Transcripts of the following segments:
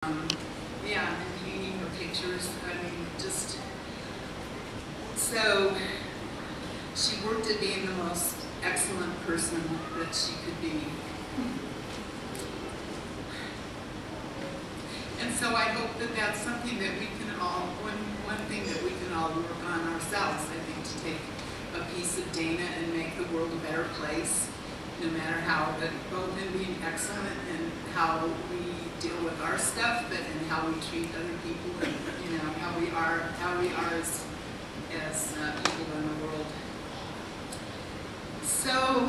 Yeah, and hanging her pictures. I mean, just so she worked at being the most excellent person that she could be. And so I hope that that's something that we can all, one thing that we can all work on ourselves, I think, to take a piece of Dana and make the world a better place, no matter how, but both in being excellent and how we deal with our stuff, but in how we treat other people, and how we are as people in the world. So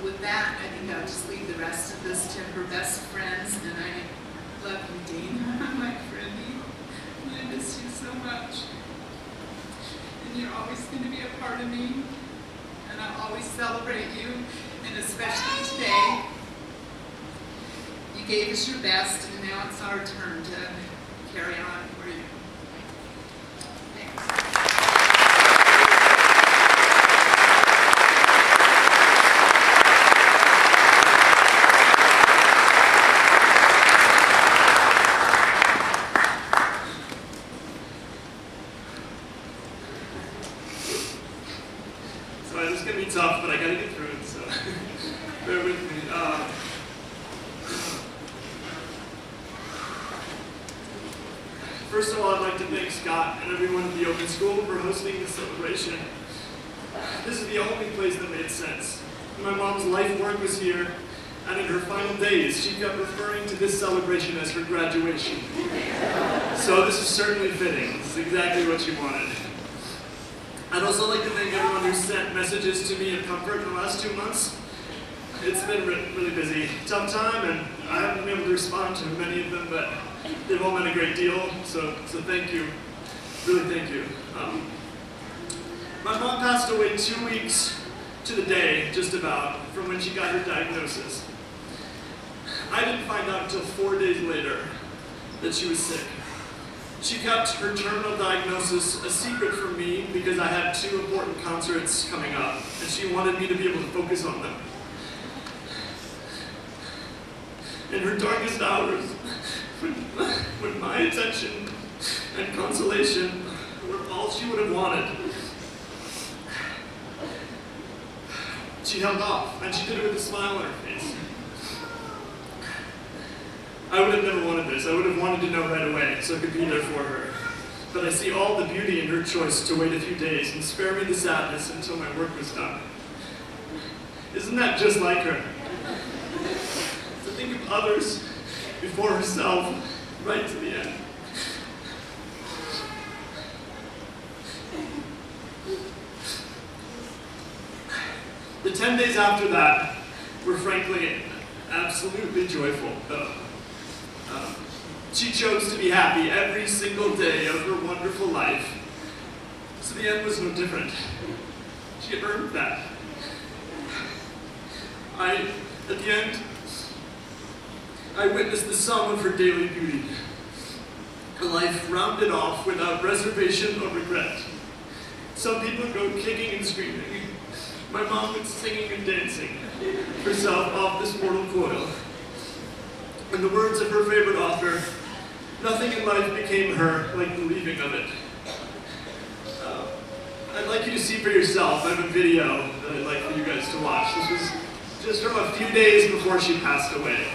with that, I think I'll just leave the rest of this to her best friends, and I love you, Dana, my friend. I miss you so much, and you're always going to be a part of me, and I'll always celebrate you, and especially today. You gave us your best, and now it's our turn to carry on for you. Thanks. So this is going to be tough, but I got to get through it, so bear with me. First of all, I'd like to thank Scott and everyone at the Open School for hosting this celebration. This is the only place that made sense. My mom's life work was here, and in her final days, she kept referring to this celebration as her graduation. So this is certainly fitting. This is exactly what she wanted. I'd also like to thank everyone who sent messages to me of comfort in the last 2 months. It's been really busy, tough time, and I haven't been able to respond to many of them, but they've all meant a great deal, so thank you. Really thank you. My mom passed away 2 weeks to the day, just about, from when she got her diagnosis. I didn't find out until 4 days later that she was sick. She kept her terminal diagnosis a secret from me because I had 2 important concerts coming up, and she wanted me to be able to focus on them. In her darkest hours, when my attention and consolation were all she would have wanted, she held off, and she did it with a smile on her face. I would have never wanted this. I would have wanted to know right away so I could be there for her. But I see all the beauty in her choice to wait a few days and spare me the sadness until my work was done. Isn't that just like her? To think of others before herself, right to the end. The 10 days after that were frankly absolutely joyful, though. She chose to be happy every single day of her wonderful life, so the end was no different. She earned that. At the end, I witnessed the sum of her daily beauty. A life rounded off without reservation or regret. Some people go kicking and screaming. My mom went singing and dancing herself off this mortal coil. In the words of her favorite author, nothing in life became her like the leaving of it. I'd like you to see for yourself. I have a video that I'd like for you guys to watch. This was just from a few days before she passed away.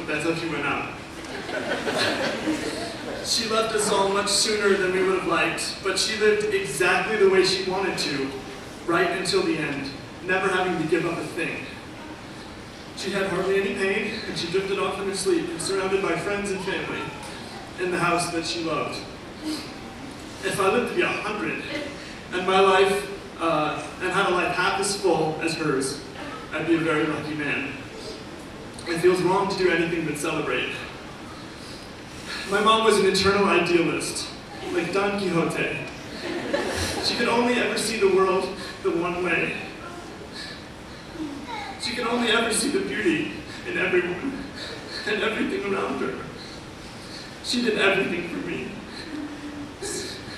that's how she went out. She left us all much sooner than we would have liked, but she lived exactly the way she wanted to, right until the end, never having to give up a thing. She had hardly any pain, and she drifted off in her sleep, surrounded by friends and family, in the house that she loved. If I lived to be 100, and my life, and had a life half as full as hers, I'd be a very lucky man. It feels wrong to do anything but celebrate. My mom was an eternal idealist, like Don Quixote. She could only ever see the world the one way. She could only ever see the beauty in everyone and everything around her. She did everything for me,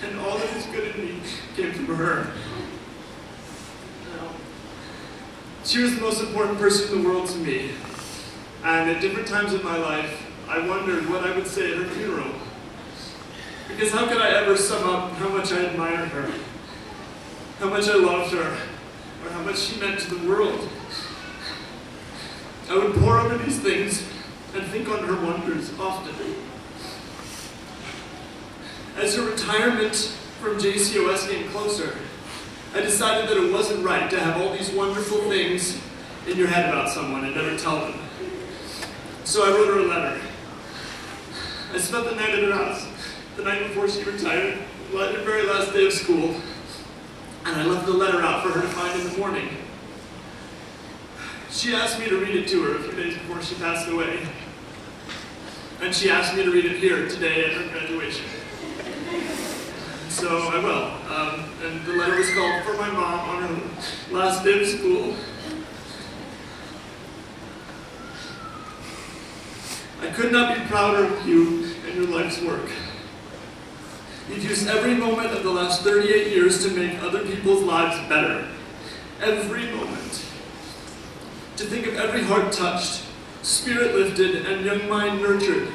and all that is good in me came from her. She was the most important person in the world to me, and at different times in my life, I wondered what I would say at her funeral. Because how could I ever sum up how much I admired her, how much I loved her, or how much she meant to the world? I would pore over these things and think on her wonders often. As her retirement from JCOS came closer, I decided that it wasn't right to have all these wonderful things in your head about someone and never tell them. So I wrote her a letter. I spent the night at her house, the night before she retired, the very last day of school, and I left the letter out for her to find in the morning. She asked me to read it to her a few days before she passed away, and she asked me to read it here today at her graduation. So I will, and the letter was called "For My Mom on Her Last Day of School." I could not be prouder of you and your life's work. You've used every moment of the last 38 years to make other people's lives better. Every moment. To think of every heart touched, spirit lifted, and young mind nurtured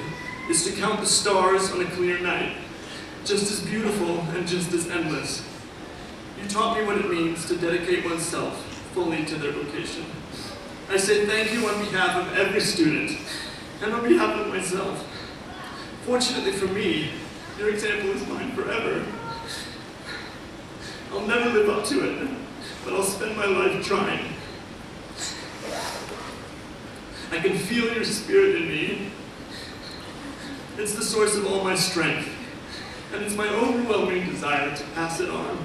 is to count the stars on a clear night, just as beautiful and just as endless. You taught me what it means to dedicate oneself fully to their vocation. I say thank you on behalf of every student, and on behalf of myself. Fortunately for me, your example is mine forever. I'll never live up to it, but I'll spend my life trying. I can feel your spirit in me. It's the source of all my strength, and it's my overwhelming desire to pass it on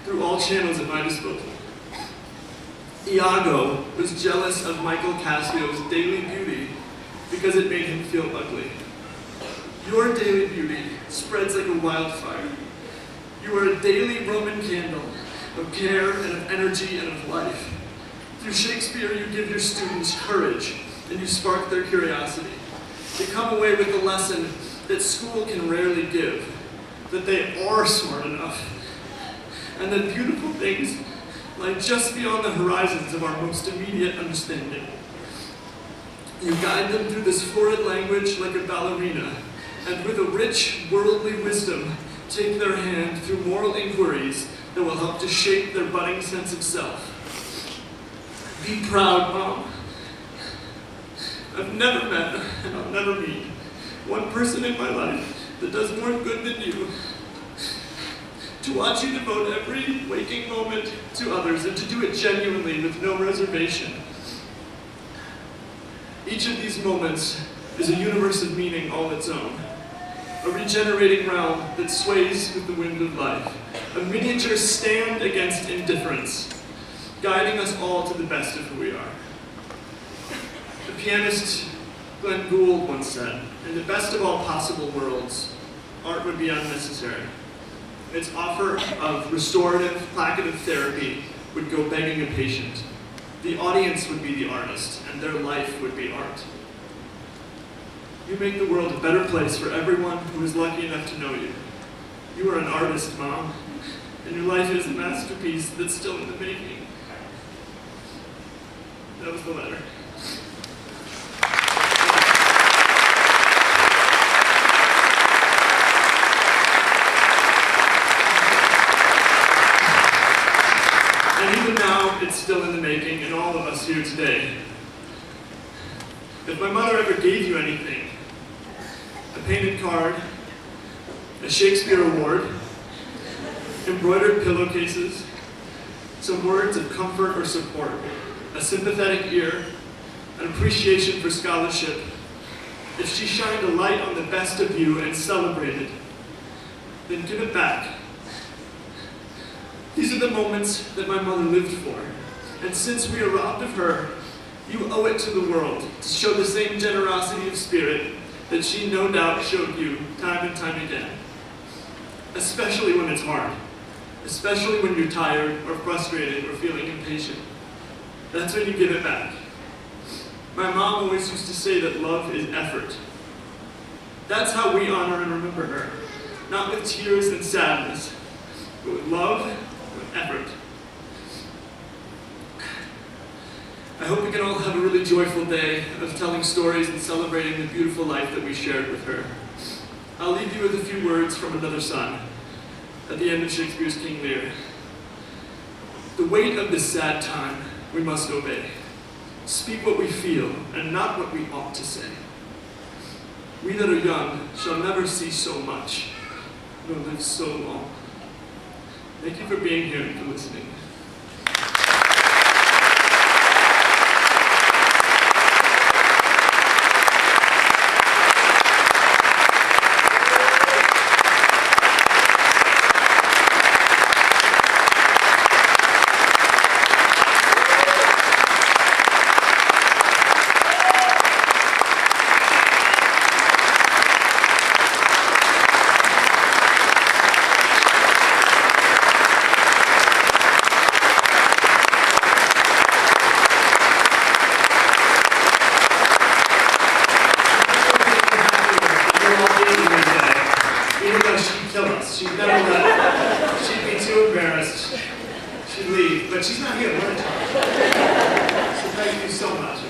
through all channels at my disposal. Iago was jealous of Michael Cassio's daily beauty because it made him feel ugly. Your daily beauty spreads like a wildfire. You are a daily Roman candle of care and of energy and of life. Through Shakespeare, you give your students courage and you spark their curiosity. They come away with a lesson that school can rarely give, that they are smart enough, and that beautiful things lie just beyond the horizons of our most immediate understanding. You guide them through this florid language like a ballerina, and with a rich, worldly wisdom, take their hand through moral inquiries that will help to shape their budding sense of self. Be proud, Mom. I've never met, and I'll never meet, one person in my life that does more good than you. To watch you devote every waking moment to others, and to do it genuinely with no reservation. Each of these moments is a universe of meaning all its own, a regenerating realm that sways with the wind of life, a miniature stand against indifference, guiding us all to the best of who we are. The pianist Glenn Gould once said, "In the best of all possible worlds, art would be unnecessary. Its offer of restorative, placative therapy would go begging a patient. The audience would be the artist, and their life would be art." You make the world a better place for everyone who is lucky enough to know you. You are an artist, Mom, and your life is a masterpiece that's still in the making. That was the letter. And even now, it's still in the making in all of us here today. If my mother ever gave you anything, a painted card, a Shakespeare award, embroidered pillowcases, some words of comfort or support, a sympathetic ear, an appreciation for scholarship, if she shined a light on the best of you and celebrated, then give it back. These are the moments that my mother lived for, and since we are robbed of her, you owe it to the world to show the same generosity of spirit that she no doubt showed you time and time again. Especially when it's hard. Especially when you're tired or frustrated or feeling impatient. That's when you give it back. My mom always used to say that love is effort. That's how we honor and remember her. Not with tears and sadness, but with love and with effort. I hope we can all have a really joyful day of telling stories and celebrating the beautiful life that we shared with her. I'll leave you with a few words from Another Son at the end of Shakespeare's King Lear. The weight of this sad time we must obey. Speak what we feel and not what we ought to say. We that are young shall never see so much, nor live so long. Thank you for being here and for listening. She'd never let. She'd be too embarrassed. She'd leave, but she's not here. So thank you so much.